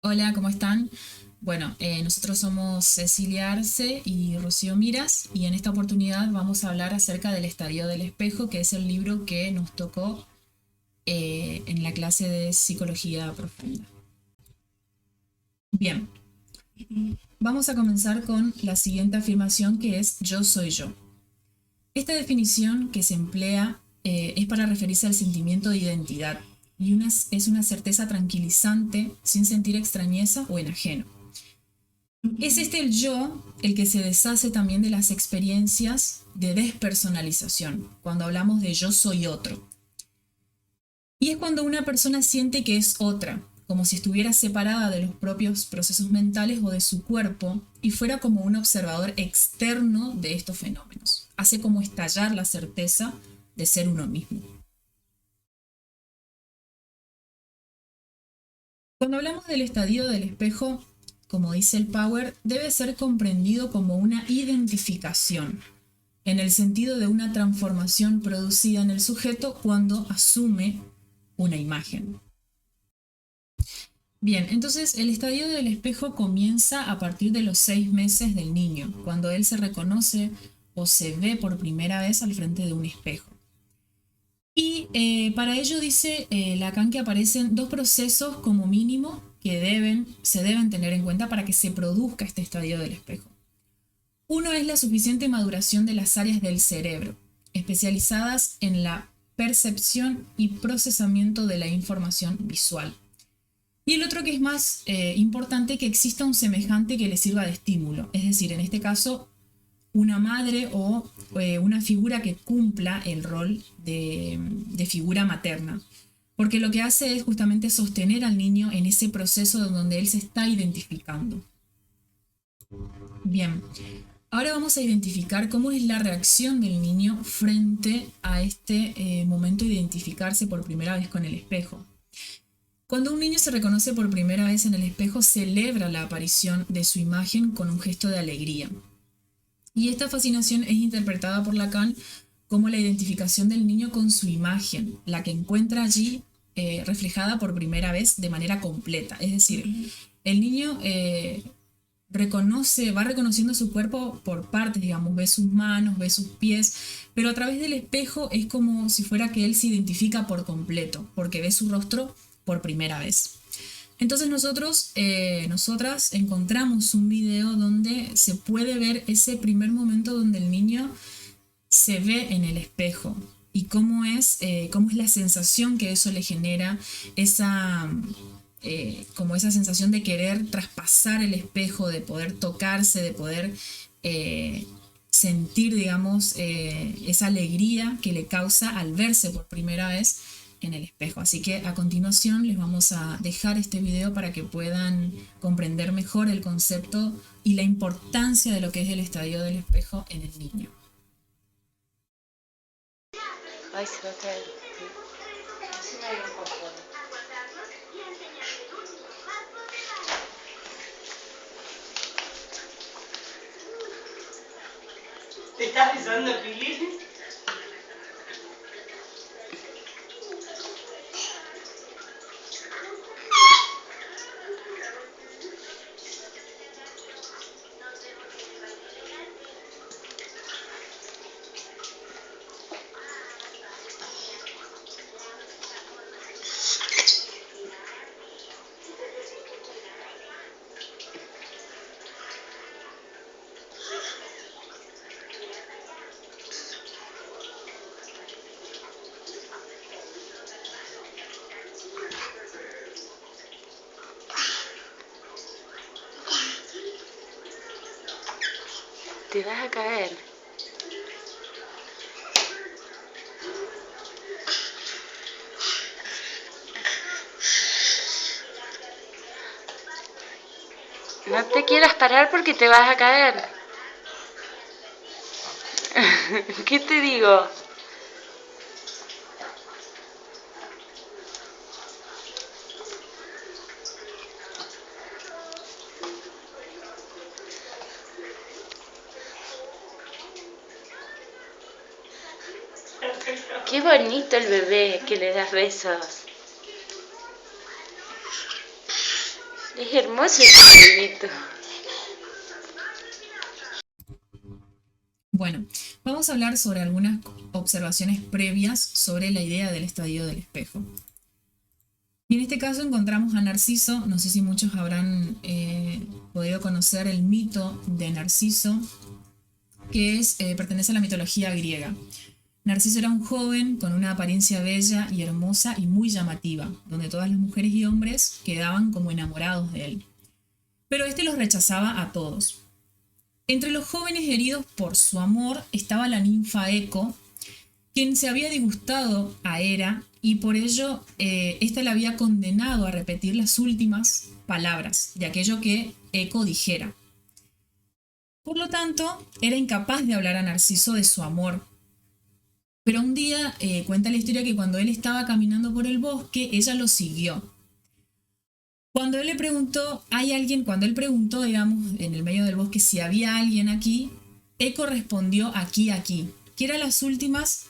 Hola, ¿cómo están? Bueno, nosotros somos Cecilia Arce y Rocío Miras y en esta oportunidad vamos a hablar acerca del Estadio del Espejo, que es el libro que nos tocó en la clase de Psicología Profunda. Bien, vamos a comenzar con la siguiente afirmación que es yo soy yo. Esta definición que se emplea es para referirse al sentimiento de identidad y es una certeza tranquilizante sin sentir extrañeza o enajeno. Es este el yo el que se deshace también de las experiencias de despersonalización, cuando hablamos de yo soy otro. Y es cuando una persona siente que es otra, como si estuviera separada de los propios procesos mentales o de su cuerpo y fuera como un observador externo de estos fenómenos. Hace como estallar la certeza de ser uno mismo. Cuando hablamos del estadio del espejo, como dice el Power, debe ser comprendido como una identificación, en el sentido de una transformación producida en el sujeto cuando asume una imagen. Bien, entonces el estadio del espejo comienza a partir de los 6 meses del niño, cuando él se reconoce o se ve por primera vez al frente de un espejo. Y para ello dice Lacan que aparecen dos procesos como mínimo que se deben tener en cuenta para que se produzca este estadio del espejo. Uno es la suficiente maduración de las áreas del cerebro, especializadas en la percepción y procesamiento de la información visual. Y el otro que es más importante, que exista un semejante que le sirva de estímulo, es decir, en este caso, una madre o una figura que cumpla el rol de figura materna. Porque lo que hace es justamente sostener al niño en ese proceso donde él se está identificando. Bien, ahora vamos a identificar cómo es la reacción del niño frente a este momento de identificarse por primera vez con el espejo. Cuando un niño se reconoce por primera vez en el espejo, celebra la aparición de su imagen con un gesto de alegría. Y esta fascinación es interpretada por Lacan como la identificación del niño con su imagen, la que encuentra allí reflejada por primera vez de manera completa. Es decir, el niño va reconociendo su cuerpo por partes, digamos, ve sus manos, ve sus pies, pero a través del espejo es como si fuera que él se identifica por completo, porque ve su rostro por primera vez. Entonces nosotras encontramos un video donde se puede ver ese primer momento donde el niño se ve en el espejo y cómo es la sensación que eso le genera, como esa sensación de querer traspasar el espejo, de poder tocarse, de poder eh, sentir, digamos, esa alegría que le causa al verse por primera vez en el espejo. Así que a continuación les vamos a dejar este video para que puedan comprender mejor el concepto y la importancia de lo que es el estadio del espejo en el niño. Ay, se va a caer. Sí, me hay un poco. ¿Te estás besando, Pili? Te vas a caer. No te quieras parar porque te vas a caer. ¿Qué te digo? Qué bonito el bebé que le das besos. Es hermoso ese librito. Bueno, vamos a hablar sobre algunas observaciones previas sobre la idea del estadio del espejo. Y en este caso encontramos a Narciso. No sé si muchos habrán podido conocer el mito de Narciso, que pertenece a la mitología griega. Narciso era un joven con una apariencia bella y hermosa y muy llamativa, donde todas las mujeres y hombres quedaban como enamorados de él. Pero este los rechazaba a todos. Entre los jóvenes heridos por su amor estaba la ninfa Eco, quien se había disgustado a Hera y por ello ésta le había condenado a repetir las últimas palabras de aquello que Eco dijera. Por lo tanto, era incapaz de hablar a Narciso de su amor. Pero un día cuenta la historia que cuando él estaba caminando por el bosque, ella lo siguió. Cuando él preguntó, digamos, en el medio del bosque si había alguien aquí, Eco respondió aquí, que eran las últimas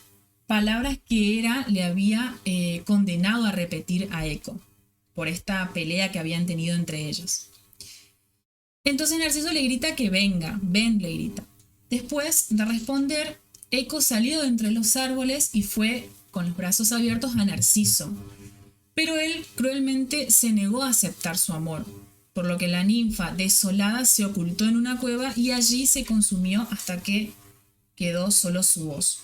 palabras que Hera le había condenado a repetir a Eco por esta pelea que habían tenido entre ellas. Entonces Narciso le grita que venga, ven, le grita. Después de responder, Eco salió de entre los árboles y fue con los brazos abiertos a Narciso. Pero él cruelmente se negó a aceptar su amor, por lo que la ninfa, desolada, se ocultó en una cueva y allí se consumió hasta que quedó solo su voz.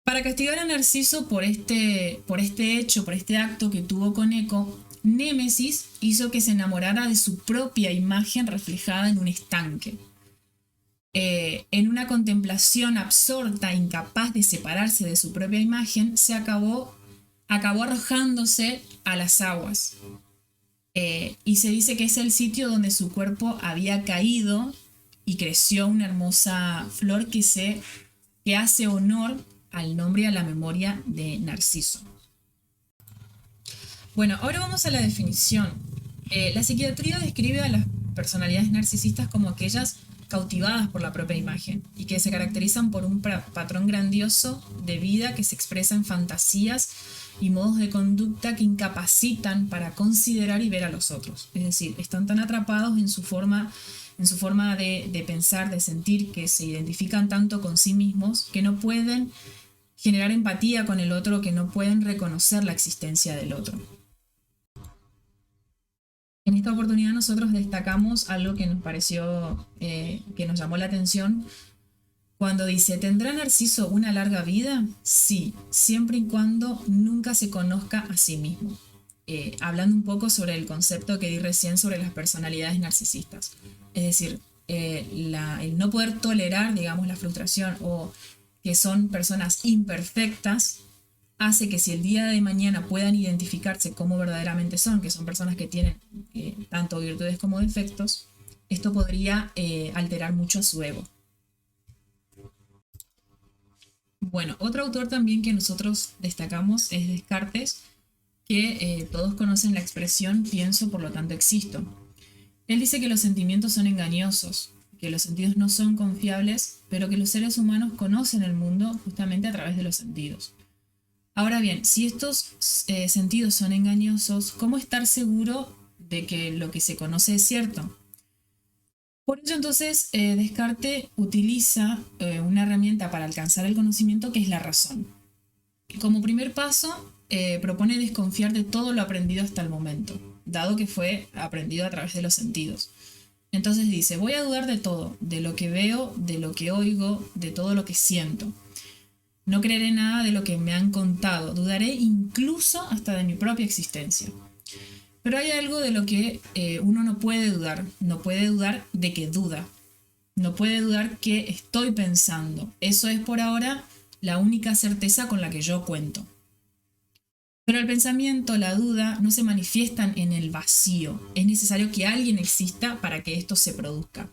Para castigar a Narciso por este acto que tuvo con Eco, Némesis hizo que se enamorara de su propia imagen reflejada en un estanque. En una contemplación absorta, incapaz de separarse de su propia imagen, acabó arrojándose a las aguas. Y se dice que es el sitio donde su cuerpo había caído y creció una hermosa flor que hace honor al nombre y a la memoria de Narciso. Bueno, ahora vamos a la definición. La psiquiatría describe a las personalidades narcisistas como aquellas cautivadas por la propia imagen y que se caracterizan por un patrón grandioso de vida que se expresa en fantasías y modos de conducta que incapacitan para considerar y ver a los otros. Es decir, están tan atrapados en su forma de pensar, de sentir, que se identifican tanto con sí mismos que no pueden generar empatía con el otro, que no pueden reconocer la existencia del otro. En esta oportunidad nosotros destacamos algo que nos pareció, que nos llamó la atención, cuando dice: ¿tendrá Narciso una larga vida? Sí, siempre y cuando nunca se conozca a sí mismo. Hablando un poco sobre el concepto que di recién sobre las personalidades narcisistas. Es decir, el no poder tolerar, digamos, la frustración o que son personas imperfectas, hace que si el día de mañana puedan identificarse como verdaderamente son, que son personas que tienen tanto virtudes como defectos, esto podría alterar mucho a su ego. Bueno, otro autor también que nosotros destacamos es Descartes, que todos conocen la expresión pienso, por lo tanto existo. Él dice que los sentimientos son engañosos, que los sentidos no son confiables, pero que los seres humanos conocen el mundo justamente a través de los sentidos. Ahora bien, si estos sentidos son engañosos, ¿cómo estar seguro de que lo que se conoce es cierto? Por ello entonces Descartes utiliza una herramienta para alcanzar el conocimiento, que es la razón. Como primer paso, propone desconfiar de todo lo aprendido hasta el momento, dado que fue aprendido a través de los sentidos. Entonces dice: voy a dudar de todo, de lo que veo, de lo que oigo, de todo lo que siento. No creeré nada de lo que me han contado, dudaré incluso hasta de mi propia existencia. Pero hay algo de lo que uno no puede dudar de que duda, no puede dudar que estoy pensando. Eso es por ahora la única certeza con la que yo cuento. Pero el pensamiento, la duda, no se manifiestan en el vacío. Es necesario que alguien exista para que esto se produzca.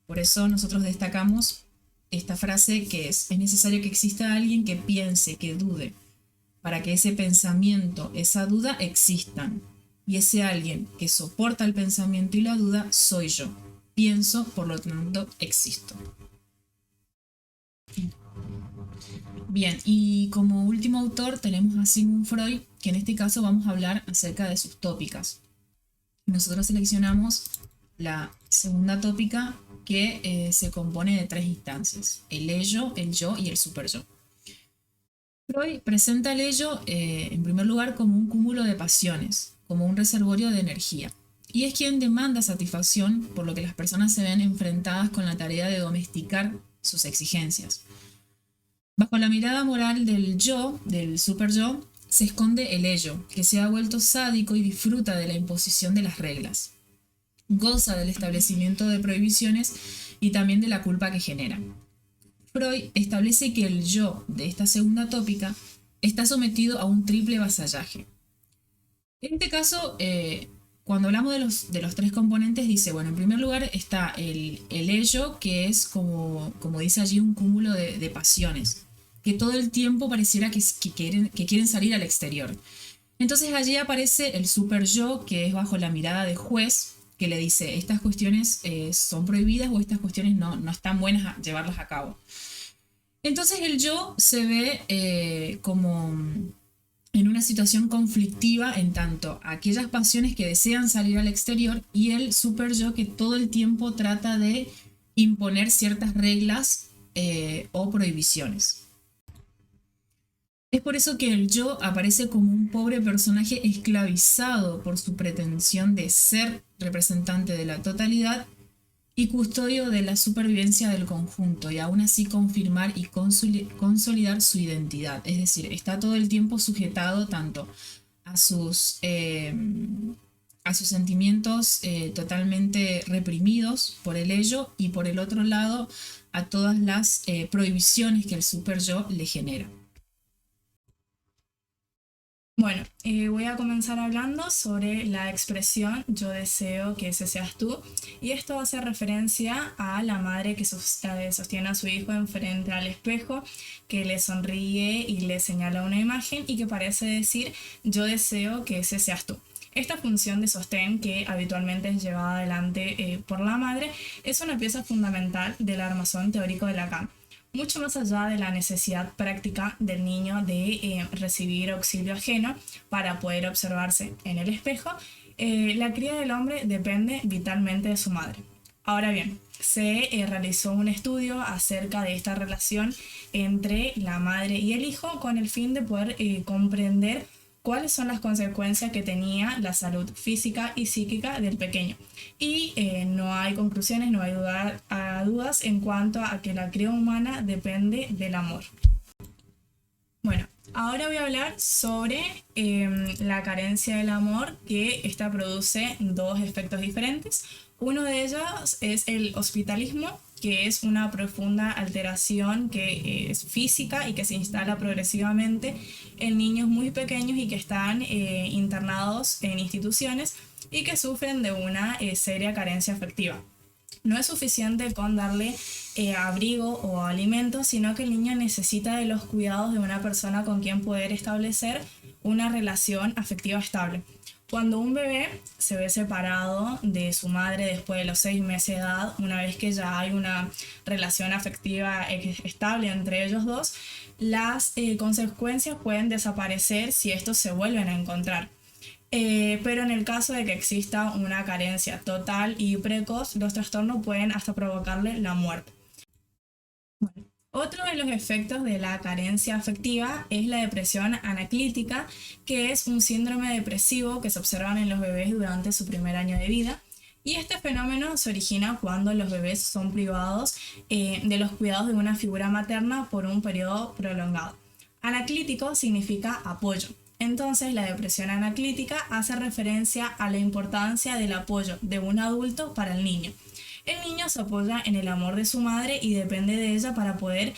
Por eso nosotros destacamos esta frase que es necesario que exista alguien que piense, que dude, para que ese pensamiento, esa duda existan. Y ese alguien que soporta el pensamiento y la duda soy yo. Pienso, por lo tanto, existo. Bien, y como último autor tenemos a Sigmund Freud, que en este caso vamos a hablar acerca de sus tópicas. Nosotros seleccionamos la segunda tópica que se compone de 3 instancias: el ello, el yo y el superyo. Freud presenta el ello en primer lugar como un cúmulo de pasiones, como un reservorio de energía. Y es quien demanda satisfacción, por lo que las personas se ven enfrentadas con la tarea de domesticar sus exigencias. Bajo la mirada moral del yo, del superyo, se esconde el ello, que se ha vuelto sádico y disfruta de la imposición de las reglas. Goza del establecimiento de prohibiciones y también de la culpa que genera. Freud establece que el yo de esta segunda tópica está sometido a un triple vasallaje. En este caso, cuando hablamos de los 3 componentes, dice, bueno, en primer lugar está el ello, que es como dice allí, un cúmulo de pasiones, que todo el tiempo pareciera que quieren salir al exterior. Entonces allí aparece el super yo, que es bajo la mirada de juez, que le dice, estas cuestiones son prohibidas o estas cuestiones no están buenas a llevarlas a cabo. Entonces el yo se ve como en una situación conflictiva en tanto aquellas pasiones que desean salir al exterior y el super yo que todo el tiempo trata de imponer ciertas reglas o prohibiciones. Es por eso que el yo aparece como un pobre personaje esclavizado por su pretensión de ser representante de la totalidad y custodio de la supervivencia del conjunto, y aún así confirmar y consolidar su identidad. Es decir, está todo el tiempo sujetado tanto a sus sentimientos totalmente reprimidos por el ello, y por el otro lado a todas las prohibiciones que el super yo le genera. Bueno, voy a comenzar hablando sobre la expresión yo deseo que ese seas tú, y esto hace referencia a la madre que sostiene a su hijo enfrente al espejo, que le sonríe y le señala una imagen y que parece decir yo deseo que ese seas tú. Esta función de sostén, que habitualmente es llevada adelante por la madre, es una pieza fundamental del armazón teórico de Lacan. Mucho más allá de la necesidad práctica del niño de recibir auxilio ajeno para poder observarse en el espejo, la cría del hombre depende vitalmente de su madre. Ahora bien, se realizó un estudio acerca de esta relación entre la madre y el hijo con el fin de poder comprender cuáles son las consecuencias que tenía la salud física y psíquica del pequeño. Y no hay conclusiones, no hay dudas en cuanto a que la cría humana depende del amor. Bueno, ahora voy a hablar sobre la carencia del amor, que esta produce 2 efectos diferentes. Uno de ellos es el hospitalismo, que es una profunda alteración que es física y que se instala progresivamente en niños muy pequeños y que están internados en instituciones y que sufren de una seria carencia afectiva. No es suficiente con darle abrigo o alimento, sino que el niño necesita de los cuidados de una persona con quien poder establecer una relación afectiva estable. Cuando un bebé se ve separado de su madre después de los 6 meses de edad, una vez que ya hay una relación afectiva estable entre ellos dos, las consecuencias pueden desaparecer si estos se vuelven a encontrar. Pero en el caso de que exista una carencia total y precoz, los trastornos pueden hasta provocarle la muerte. Bueno, otro de los efectos de la carencia afectiva es la depresión anaclítica, que es un síndrome depresivo que se observa en los bebés durante su primer año de vida. Y este fenómeno se origina cuando los bebés son privados de los cuidados de una figura materna por un periodo prolongado. Anaclítico significa apoyo. Entonces, la depresión anaclítica hace referencia a la importancia del apoyo de un adulto para el niño. El niño se apoya en el amor de su madre y depende de ella para poder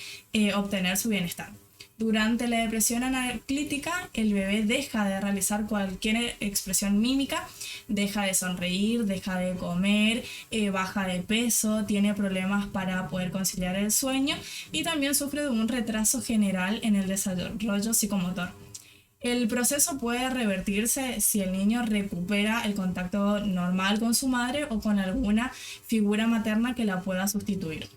obtener su bienestar. Durante la depresión anaclítica, el bebé deja de realizar cualquier expresión mímica, deja de sonreír, deja de comer, baja de peso, tiene problemas para poder conciliar el sueño y también sufre de un retraso general en el desarrollo psicomotor. El proceso puede revertirse si el niño recupera el contacto normal con su madre o con alguna figura materna que la pueda sustituir.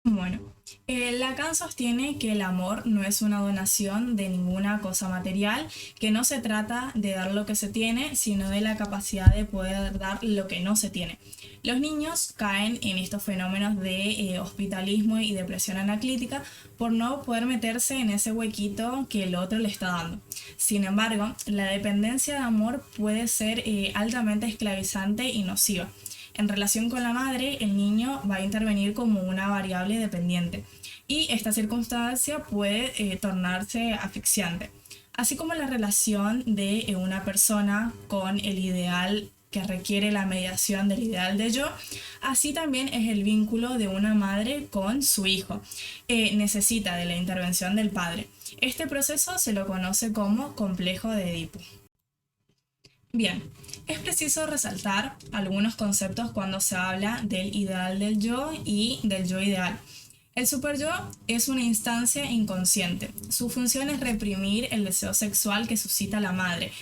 Bueno, Lacan sostiene que el amor no es una donación de ninguna cosa material, que no se trata de dar lo que se tiene, sino de la capacidad de poder dar lo que no se tiene. Los niños caen en estos fenómenos de hospitalismo y depresión anaclítica por no poder meterse en ese huequito que el otro le está dando. Sin embargo, la dependencia de amor puede ser altamente esclavizante y nociva. En relación con la madre, el niño va a intervenir como una variable dependiente y esta circunstancia puede tornarse asfixiante. Así como la relación de una persona con el ideal que requiere la mediación del ideal de yo, así también es el vínculo de una madre con su hijo. Necesita de la intervención del padre. Este proceso se lo conoce como complejo de Edipo. Bien, es preciso resaltar algunos conceptos cuando se habla del ideal del yo y del yo ideal. El superyo es una instancia inconsciente. Su función es reprimir el deseo sexual que suscita la madre.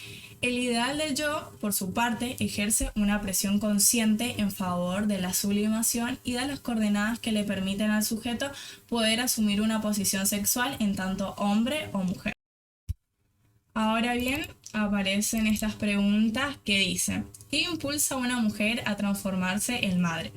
El ideal del yo, por su parte, ejerce una presión consciente en favor de la sublimación y da las coordenadas que le permiten al sujeto poder asumir una posición sexual en tanto hombre o mujer. Ahora bien, aparecen estas preguntas que dicen: ¿qué impulsa a una mujer a transformarse en madre?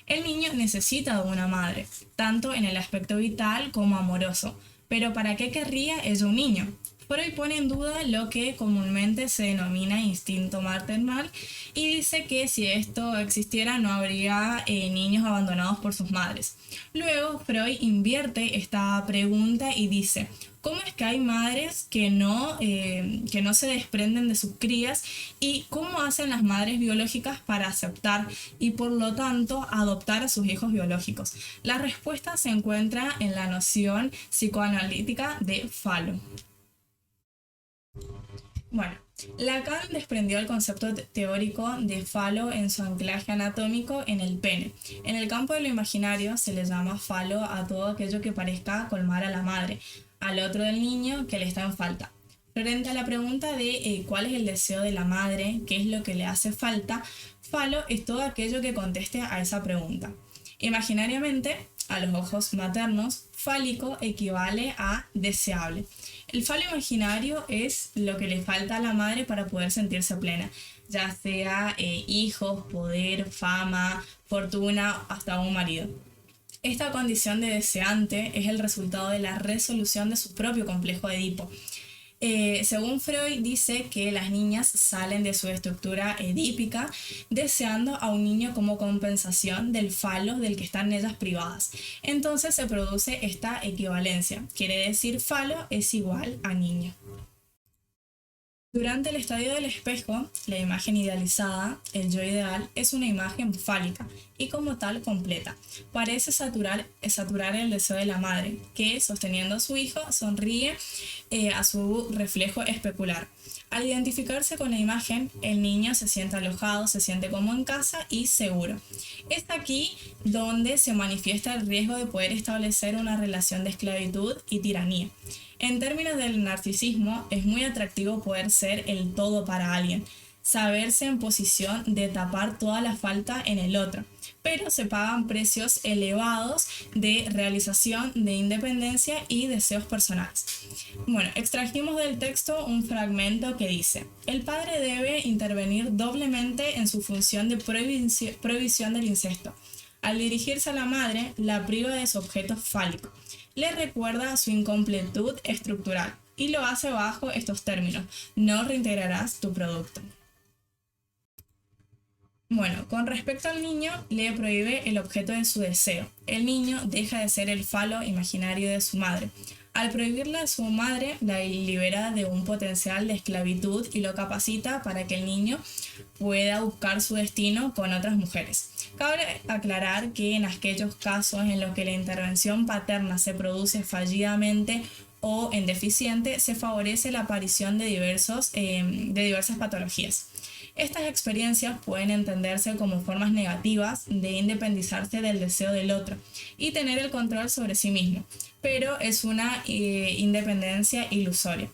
El niño necesita de una madre, tanto en el aspecto vital como amoroso, pero ¿para qué querría ella un niño? Freud pone en duda lo que comúnmente se denomina instinto maternal y dice que si esto existiera no habría niños abandonados por sus madres. Luego Freud invierte esta pregunta y dice: ¿cómo es que hay madres que no se desprenden de sus crías y cómo hacen las madres biológicas para aceptar y por lo tanto adoptar a sus hijos biológicos? La respuesta se encuentra en la noción psicoanalítica de falo. Bueno, Lacan desprendió el concepto teórico de falo en su anclaje anatómico en el pene. En el campo de lo imaginario se le llama falo a todo aquello que parezca colmar a la madre, al otro del niño que le está en falta. Frente a la pregunta de cuál es el deseo de la madre, qué es lo que le hace falta, falo es todo aquello que conteste a esa pregunta. Imaginariamente, a los ojos maternos, fálico equivale a deseable. El falo imaginario es lo que le falta a la madre para poder sentirse plena, ya sea hijos, poder, fama, fortuna, hasta un marido. Esta condición de deseante es el resultado de la resolución de su propio complejo de Edipo. Según Freud, dice que las niñas salen de su estructura edípica deseando a un niño como compensación del falo del que están ellas privadas. Entonces se produce esta equivalencia, quiere decir falo es igual a niño. Durante el estadio del espejo, la imagen idealizada, el yo ideal, es una imagen fálica y como tal completa. Parece saturar el deseo de la madre, que sosteniendo a su hijo sonríe a su reflejo especular. Al identificarse con la imagen, el niño se siente alojado, se siente como en casa y seguro. Es aquí donde se manifiesta el riesgo de poder establecer una relación de esclavitud y tiranía. En términos del narcisismo, es muy atractivo poder ser el todo para alguien, saberse en posición de tapar toda la falta en el otro, pero se pagan precios elevados de realización, de independencia y deseos personales. Bueno, extrajimos del texto un fragmento que dice: el padre debe intervenir doblemente en su función de prohibición del incesto. Al dirigirse a la madre, la priva de su objeto fálico, le recuerda su incompletud estructural y lo hace bajo estos términos: no reintegrarás tu producto. Bueno, con respecto al niño, le prohíbe el objeto de su deseo. El niño deja de ser el falo imaginario de su madre. Al prohibirle a su madre, la libera de un potencial de esclavitud y lo capacita para que el niño pueda buscar su destino con otras mujeres. Cabe aclarar que en aquellos casos en los que la intervención paterna se produce fallidamente o en deficiente, se favorece la aparición de diversas patologías. Estas experiencias pueden entenderse como formas negativas de independizarse del deseo del otro y tener el control sobre sí mismo, pero es una independencia ilusoria.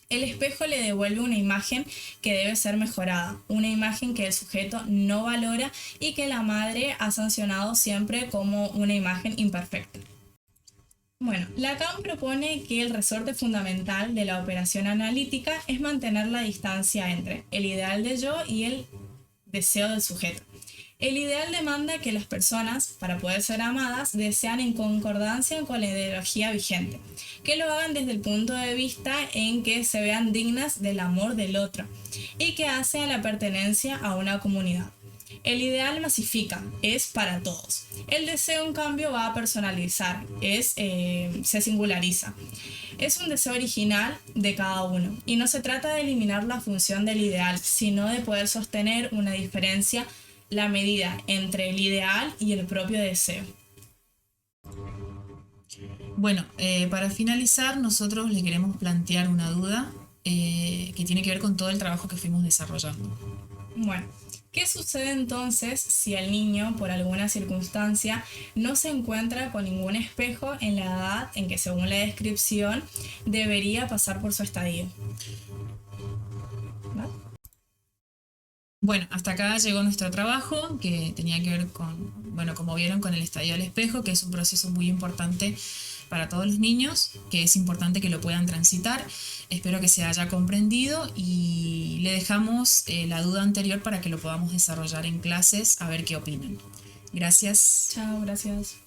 El espejo le devuelve una imagen que debe ser mejorada, una imagen que el sujeto no valora y que la madre ha sancionado siempre como una imagen imperfecta. Bueno, Lacan propone que el resorte fundamental de la operación analítica es mantener la distancia entre el ideal de yo y el deseo del sujeto. El ideal demanda que las personas, para poder ser amadas, desean en concordancia con la ideología vigente, que lo hagan desde el punto de vista en que se vean dignas del amor del otro y que hace a la pertenencia a una comunidad. El ideal masifica, es para todos. El deseo, en cambio, va a personalizar, se singulariza. Es un deseo original de cada uno y no se trata de eliminar la función del ideal, sino de poder sostener una diferencia, la medida entre el ideal y el propio deseo. Bueno, para finalizar, nosotros le queremos plantear una duda que tiene que ver con todo el trabajo que fuimos desarrollando. Bueno, ¿qué sucede entonces si el niño, por alguna circunstancia, no se encuentra con ningún espejo en la edad en que, según la descripción, debería pasar por su estadio? ¿Vale? Bueno, hasta acá llegó nuestro trabajo, que tenía que ver con, bueno, como vieron, con el estadio del espejo, que es un proceso muy importante para todos los niños, que es importante que lo puedan transitar. Espero que se haya comprendido y le dejamos la duda anterior para que lo podamos desarrollar en clases, a ver qué opinan. Gracias. Chao, gracias.